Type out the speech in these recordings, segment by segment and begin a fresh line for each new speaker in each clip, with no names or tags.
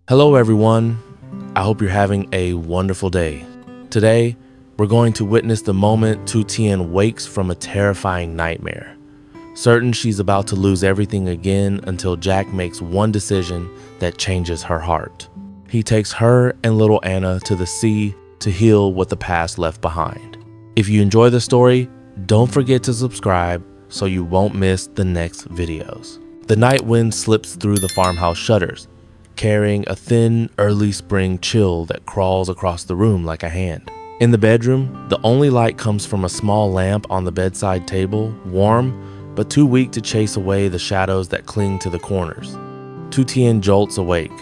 Hello everyone, I hope you're having a wonderful day. Today, we're going to witness the moment Tu Tien wakes from a terrifying nightmare. Certain she's about to lose everything again until Jack makes one decision that changes her heart. He takes her and little Anna to the sea to heal what the past left behind. If you enjoy the story, don't forget to subscribe so you won't miss the next videos. The night wind slips through the farmhouse shutters, carrying a thin, early spring chill that crawls across the room like a hand. In the bedroom, the only light comes from a small lamp on the bedside table, warm, but too weak to chase away the shadows that cling to the corners. Tu Tien jolts awake.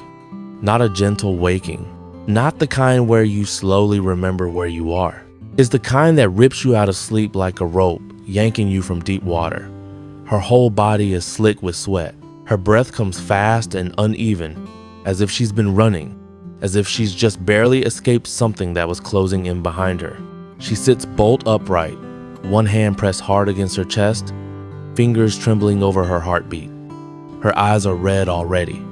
Not a gentle waking. Not the kind where you slowly remember where you are. It's the kind that rips you out of sleep like a rope, yanking you from deep water. Her whole body is slick with sweat. Her breath comes fast and uneven, as if she's been running, as if she's just barely escaped something that was closing in behind her. She sits bolt upright, one hand pressed hard against her chest, fingers trembling over her heartbeat. Her eyes are red already,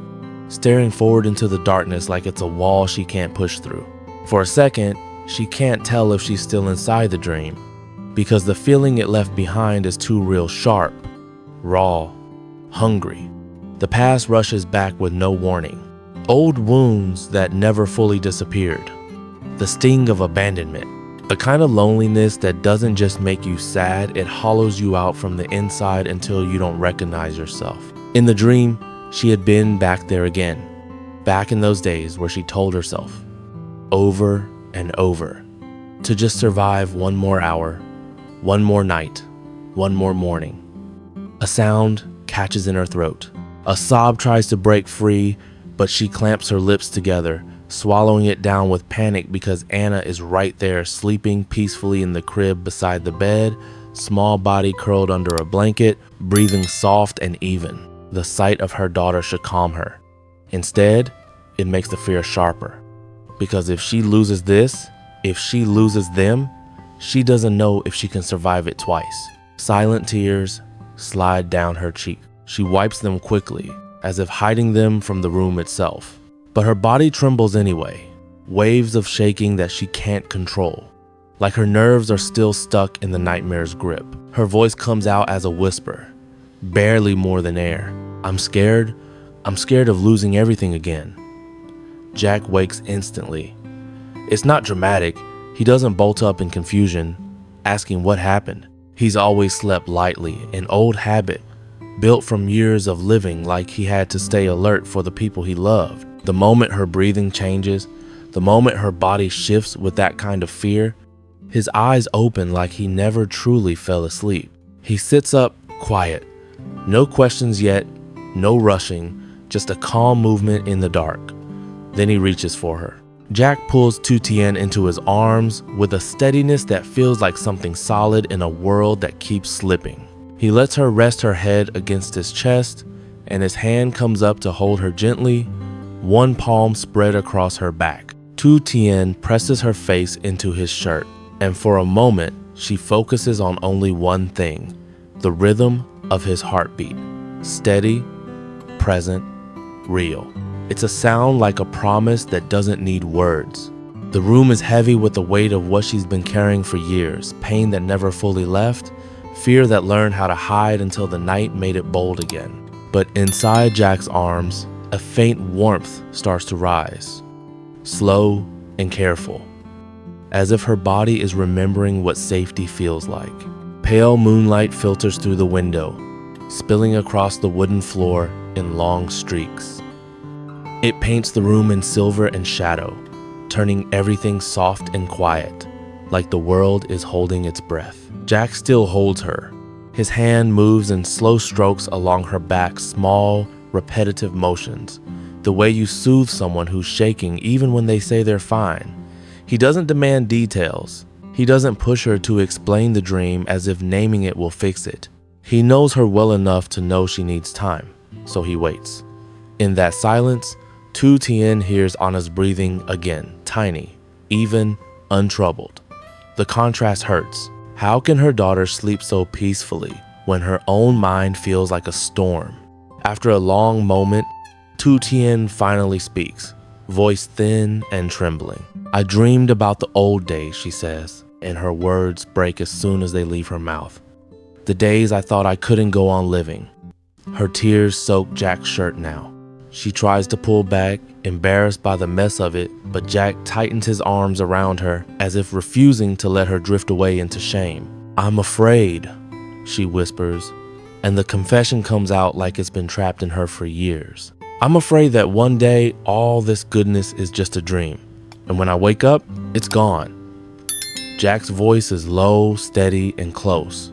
staring forward into the darkness like it's a wall she can't push through. For a second, she can't tell if she's still inside the dream, because the feeling it left behind is too real, sharp, raw, hungry. The past rushes back with no warning. Old wounds that never fully disappeared. The sting of abandonment. The kind of loneliness that doesn't just make you sad, it hollows you out from the inside until you don't recognize yourself. In the dream, she had been back there again. Back in those days where she told herself, over and over, to just survive one more hour, one more night, one more morning. A sound catches in her throat. A sob tries to break free, but she clamps her lips together, swallowing it down with panic because Anna is right there, sleeping peacefully in the crib beside the bed, small body curled under a blanket, breathing soft and even. The sight of her daughter should calm her. Instead, it makes the fear sharper. Because if she loses this, if she loses them, she doesn't know if she can survive it twice. Silent tears slide down her cheek. She wipes them quickly, as if hiding them from the room itself. But her body trembles anyway, waves of shaking that she can't control, like her nerves are still stuck in the nightmare's grip. Her voice comes out as a whisper, barely more than air. I'm scared of losing everything again. Jack wakes instantly. It's not dramatic. He doesn't bolt up in confusion, asking what happened. He's always slept lightly, an old habit, built from years of living like he had to stay alert for the people he loved. The moment her breathing changes, the moment her body shifts with that kind of fear, his eyes open like he never truly fell asleep. He sits up, quiet. No questions yet, no rushing, just a calm movement in the dark. Then he reaches for her. Jack pulls Tu Tien into his arms with a steadiness that feels like something solid in a world that keeps slipping. He lets her rest her head against his chest, and his hand comes up to hold her gently, one palm spread across her back. Tu Tien presses her face into his shirt, and for a moment, she focuses on only one thing, the rhythm of his heartbeat. Steady, present, real. It's a sound like a promise that doesn't need words. The room is heavy with the weight of what she's been carrying for years, pain that never fully left, fear that learned how to hide until the night made it bold again. But inside Jack's arms, a faint warmth starts to rise, slow and careful, as if her body is remembering what safety feels like. Pale moonlight filters through the window, spilling across the wooden floor in long streaks. It paints the room in silver and shadow, turning everything soft and quiet, like the world is holding its breath. Jack still holds her. His hand moves in slow strokes along her back, small, repetitive motions, the way you soothe someone who's shaking even when they say they're fine. He doesn't demand details. He doesn't push her to explain the dream as if naming it will fix it. He knows her well enough to know she needs time, so he waits. In that silence, Tu Tien hears Anna's breathing again, tiny, even, untroubled. The contrast hurts. How can her daughter sleep so peacefully when her own mind feels like a storm? After a long moment, Tu Tien finally speaks, voice thin and trembling. I dreamed about the old days, she says, and her words break as soon as they leave her mouth. The days I thought I couldn't go on living. Her tears soak Jack's shirt now. She tries to pull back, embarrassed by the mess of it, but Jack tightens his arms around her as if refusing to let her drift away into shame. I'm afraid, she whispers, and the confession comes out like it's been trapped in her for years. I'm afraid that one day all this goodness is just a dream, and when I wake up, it's gone. Jack's voice is low, steady, and close.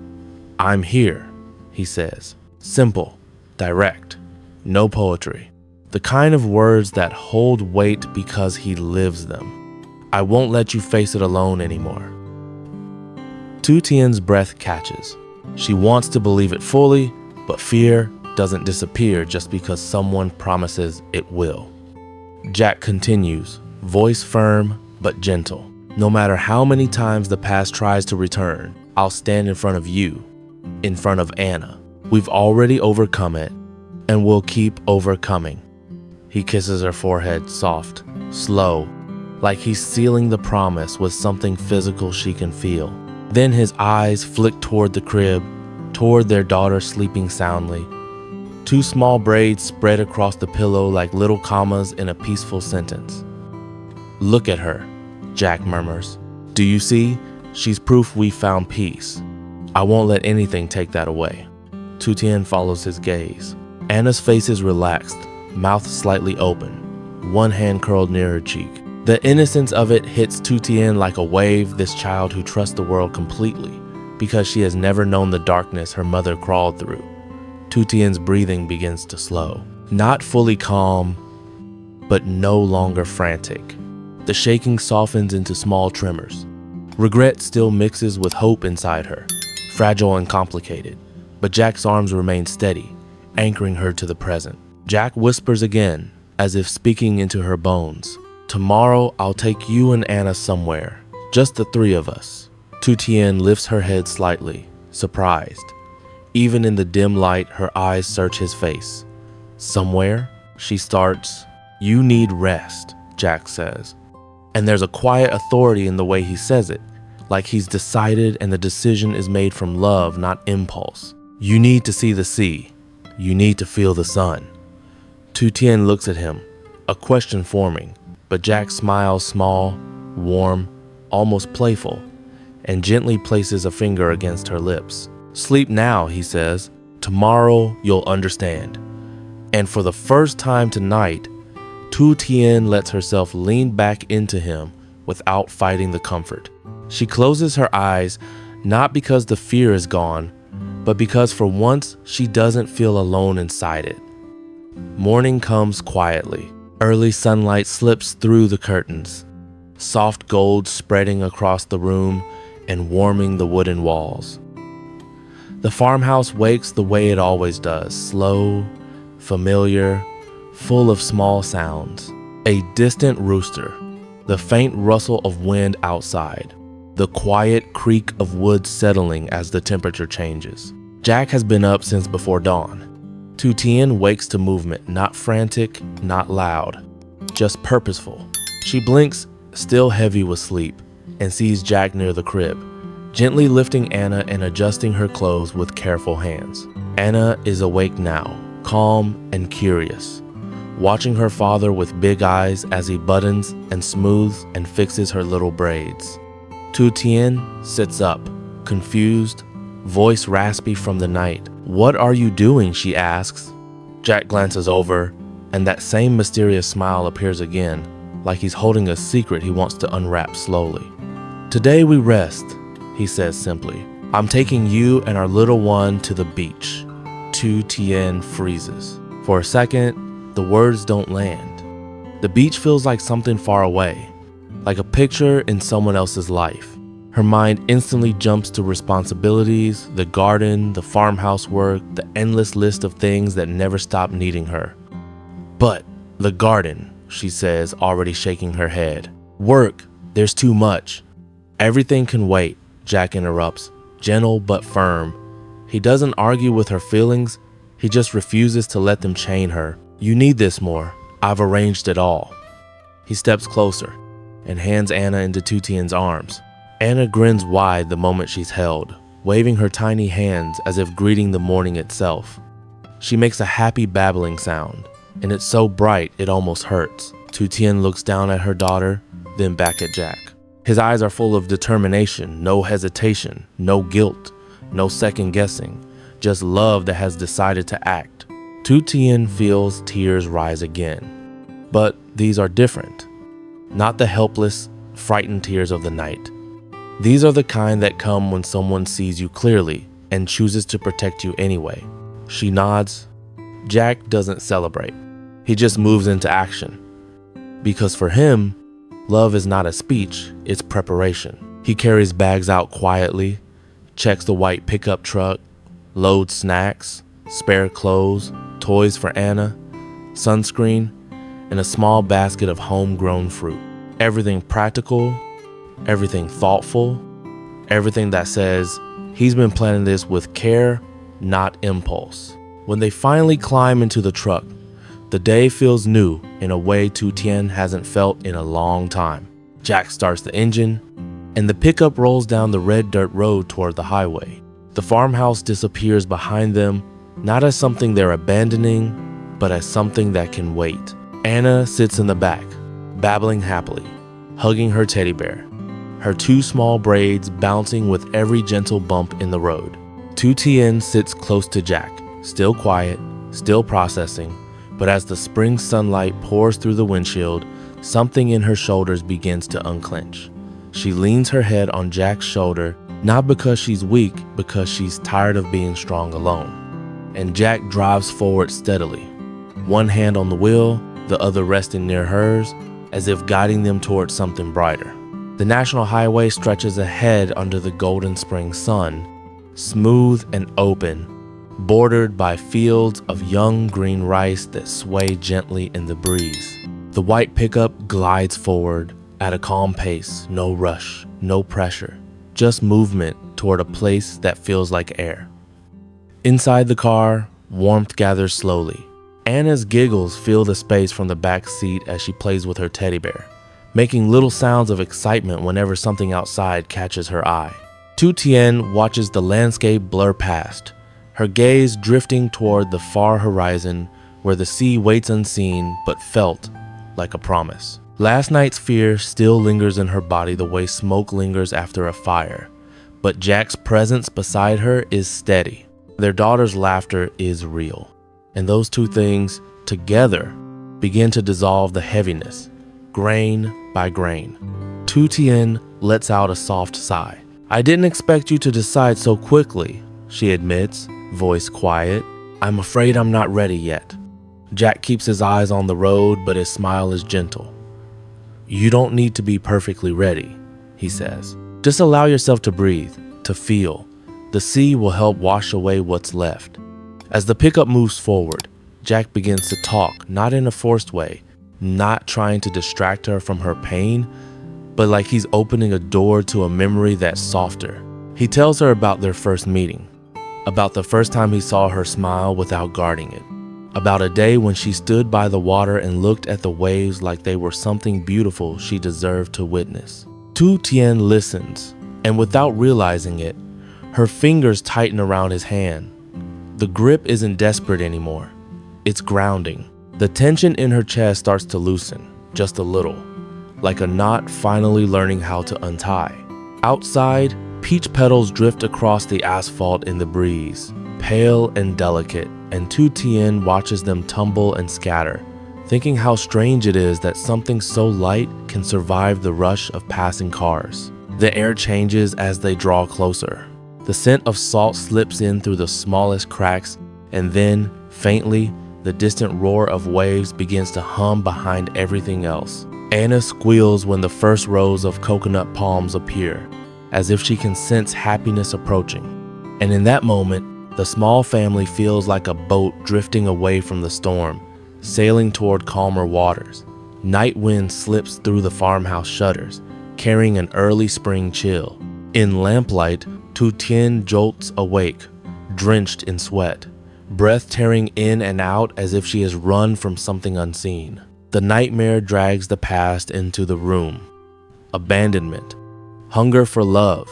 I'm here, he says. Simple, direct, no poetry. The kind of words that hold weight because he lives them. I won't let you face it alone anymore. Tu Tien's breath catches. She wants to believe it fully, but fear doesn't disappear just because someone promises it will. Jack continues, voice firm but gentle. No matter how many times the past tries to return, I'll stand in front of you, in front of Anna. We've already overcome it, and we'll keep overcoming. He kisses her forehead, soft, slow, like he's sealing the promise with something physical she can feel. Then his eyes flick toward the crib, toward their daughter sleeping soundly. Two small braids spread across the pillow like little commas in a peaceful sentence. Look at her, Jack murmurs. Do you see? She's proof we found peace. I won't let anything take that away. Tu Tien follows his gaze. Anna's face is relaxed, mouth slightly open, one hand curled near her cheek. The innocence of it hits Tu Tien like a wave, this child who trusts the world completely because she has never known the darkness her mother crawled through. Tu Tien's breathing begins to slow. Not fully calm, but no longer frantic. The shaking softens into small tremors. Regret still mixes with hope inside her, fragile and complicated. But Jack's arms remain steady, anchoring her to the present. Jack whispers again, as if speaking into her bones. Tomorrow I'll take you and Anna somewhere, just the three of us. Tu Tien lifts her head slightly, surprised. Even in the dim light, her eyes search his face. Somewhere? She starts. You need rest, Jack says. And there's a quiet authority in the way he says it, like he's decided and the decision is made from love, not impulse. You need to see the sea. You need to feel the sun. Tu Tien looks at him, a question forming, but Jack smiles small, warm, almost playful, and gently places a finger against her lips. Sleep now, he says. Tomorrow you'll understand. And for the first time tonight, Tu Tien lets herself lean back into him without fighting the comfort. She closes her eyes, not because the fear is gone, but because for once she doesn't feel alone inside it. Morning comes quietly. Early sunlight slips through the curtains, soft gold spreading across the room and warming the wooden walls. The farmhouse wakes the way it always does, slow, familiar, full of small sounds. A distant rooster, the faint rustle of wind outside, the quiet creak of wood settling as the temperature changes. Jack has been up since before dawn. Tu Tien wakes to movement, not frantic, not loud, just purposeful. She blinks, still heavy with sleep, and sees Jack near the crib, gently lifting Anna and adjusting her clothes with careful hands. Anna is awake now, calm and curious, watching her father with big eyes as he buttons and smooths and fixes her little braids. Tu Tien sits up, confused, voice raspy from the night. What are you doing? She asks. Jack glances over, and that same mysterious smile appears again, like he's holding a secret he wants to unwrap slowly. Today we rest, he says simply. I'm taking you and our little one to the beach. Tu Tien freezes. For a second, the words don't land. The beach feels like something far away, like a picture in someone else's life. Her mind instantly jumps to responsibilities, the garden, the farmhouse work, the endless list of things that never stop needing her. But the garden, she says, already shaking her head. Work, there's too much. Everything can wait, Jack interrupts, gentle but firm. He doesn't argue with her feelings, he just refuses to let them chain her. You need this more. I've arranged it all. He steps closer and hands Anna into Tu Tien's arms. Anna grins wide the moment she's held, waving her tiny hands as if greeting the morning itself. She makes a happy babbling sound, and it's so bright it almost hurts. Tu Tien looks down at her daughter, then back at Jack. His eyes are full of determination, no hesitation, no guilt, no second guessing, just love that has decided to act. Tu Tien feels tears rise again. But these are different. Not the helpless, frightened tears of the night. These are the kind that come when someone sees you clearly and chooses to protect you anyway. She nods. Jack doesn't celebrate. He just moves into action. Because for him, love is not a speech, it's preparation. He carries bags out quietly, checks the white pickup truck, loads snacks, spare clothes, toys for Anna, sunscreen, and a small basket of homegrown fruit. Everything practical, everything thoughtful, everything that says he's been planning this with care, not impulse. When they finally climb into the truck, the day feels new in a way Tu Tien hasn't felt in a long time. Jack starts the engine, and the pickup rolls down the red dirt road toward the highway. The farmhouse disappears behind them, not as something they're abandoning, but as something that can wait. Anna sits in the back, babbling happily, hugging her teddy bear, her two small braids bouncing with every gentle bump in the road. Tu Tien sits close to Jack, still quiet, still processing, but as the spring sunlight pours through the windshield, something in her shoulders begins to unclench. She leans her head on Jack's shoulder, not because she's weak, because she's tired of being strong alone. And Jack drives forward steadily, one hand on the wheel, the other resting near hers, as if guiding them towards something brighter. The national highway stretches ahead under the golden spring sun, smooth and open, bordered by fields of young green rice that sway gently in the breeze. The white pickup glides forward at a calm pace, no rush, no pressure, just movement toward a place that feels like air. Inside the car, warmth gathers slowly. Anna's giggles fill the space from the back seat as she plays with her teddy bear, making little sounds of excitement whenever something outside catches her eye. Tu Tien watches the landscape blur past, her gaze drifting toward the far horizon where the sea waits unseen but felt like a promise. Last night's fear still lingers in her body the way smoke lingers after a fire, but Jack's presence beside her is steady. Their daughter's laughter is real, and those two things together begin to dissolve the heaviness, grain by grain. Tu Tien lets out a soft sigh. "I didn't expect you to decide so quickly," she admits, voice quiet. "I'm afraid I'm not ready yet." Jack keeps his eyes on the road, but his smile is gentle. "You don't need to be perfectly ready," he says. "Just allow yourself to breathe, to feel. The sea will help wash away what's left." As the pickup moves forward, Jack begins to talk, not in a forced way, not trying to distract her from her pain, but like he's opening a door to a memory that's softer. He tells her about their first meeting, about the first time he saw her smile without guarding it, about a day when she stood by the water and looked at the waves like they were something beautiful she deserved to witness. Tu Tien listens, and without realizing it, her fingers tighten around his hand. The grip isn't desperate anymore. It's grounding. The tension in her chest starts to loosen, just a little, like a knot finally learning how to untie. Outside, peach petals drift across the asphalt in the breeze, pale and delicate, and Tu Tien watches them tumble and scatter, thinking how strange it is that something so light can survive the rush of passing cars. The air changes as they draw closer. The scent of salt slips in through the smallest cracks, and then, faintly, the distant roar of waves begins to hum behind everything else. Anna squeals when the first rows of coconut palms appear, as if she can sense happiness approaching. And in that moment, the small family feels like a boat drifting away from the storm, sailing toward calmer waters. Night wind slips through the farmhouse shutters, carrying an early spring chill. In lamplight, Tu Tien jolts awake, drenched in sweat, breath tearing in and out as if she has run from something unseen. The nightmare drags the past into the room. Abandonment, hunger for love,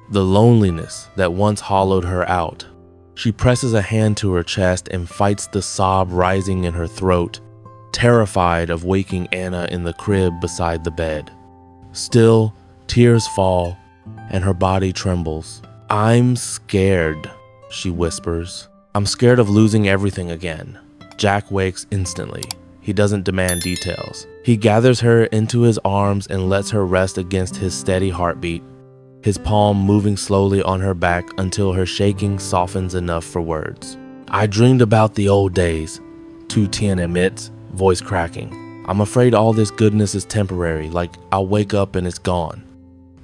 the loneliness that once hollowed her out. She presses a hand to her chest and fights the sob rising in her throat, terrified of waking Anna in the crib beside the bed. Still, tears fall, and her body trembles. "I'm scared," she whispers. "I'm scared of losing everything again." Jack wakes instantly. He doesn't demand details. He gathers her into his arms and lets her rest against his steady heartbeat, his palm moving slowly on her back until her shaking softens enough for words. "I dreamed about the old days," Tu Tien admits, voice cracking. "I'm afraid all this goodness is temporary, like I'll wake up and it's gone."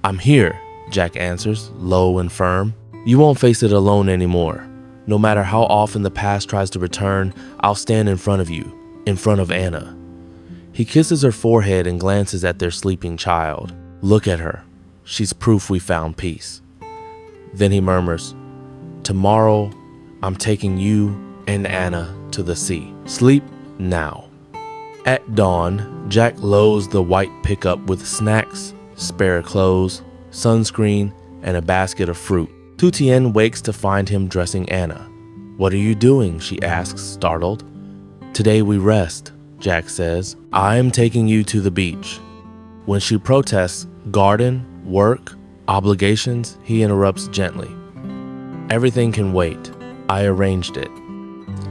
"I'm here," Jack answers, low and firm. "You won't face it alone anymore. No matter how often the past tries to return, I'll stand in front of you, in front of Anna." He kisses her forehead and glances at their sleeping child. "Look at her. She's proof we found peace." Then he murmurs, "Tomorrow, I'm taking you and Anna to the sea. Sleep now." At dawn, Jack loads the white pickup with snacks, spare clothes, sunscreen, and a basket of fruit. Tu Tien wakes to find him dressing Anna. "What are you doing?" she asks, startled. "Today we rest," Jack says. "I'm taking you to the beach." When she protests, garden, work, obligations, he interrupts gently. "Everything can wait. I arranged it."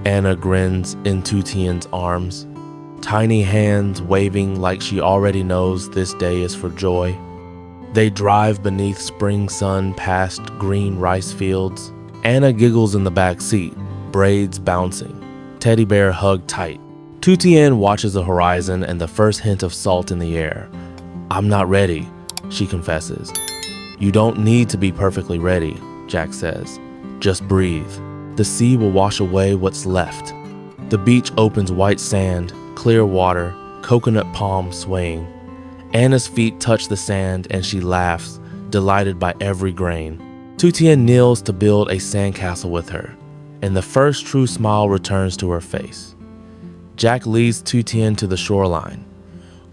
Anna grins in Tu Tien's arms, tiny hands waving like she already knows this day is for joy. They drive beneath spring sun past green rice fields. Anna giggles in the back seat, braids bouncing, teddy bear hugged tight. Tu Tien watches the horizon and the first hint of salt in the air. "I'm not ready," she confesses. "You don't need to be perfectly ready," Jack says. "Just breathe. The sea will wash away what's left." The beach opens white sand, clear water, coconut palms swaying. Anna's feet touch the sand and she laughs, delighted by every grain. Tu Tien kneels to build a sandcastle with her, and the first true smile returns to her face. Jack leads Tu Tien to the shoreline.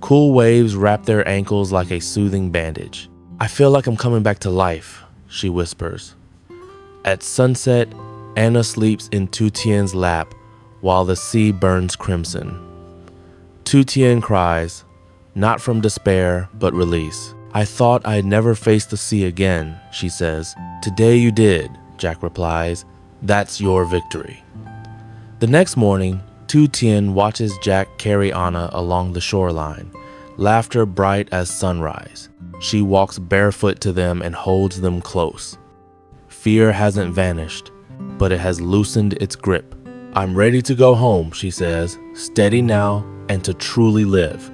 Cool waves wrap their ankles like a soothing bandage. "I feel like I'm coming back to life," she whispers. At sunset, Anna sleeps in Tu Tien's lap while the sea burns crimson. Tu Tien cries, not from despair, but release. "I thought I'd never face the sea again," she says. "Today you did," Jack replies. "That's your victory." The next morning, Tu Tien watches Jack carry Anna along the shoreline, laughter bright as sunrise. She walks barefoot to them and holds them close. Fear hasn't vanished, but it has loosened its grip. "I'm ready to go home," she says, "steady now and to truly live."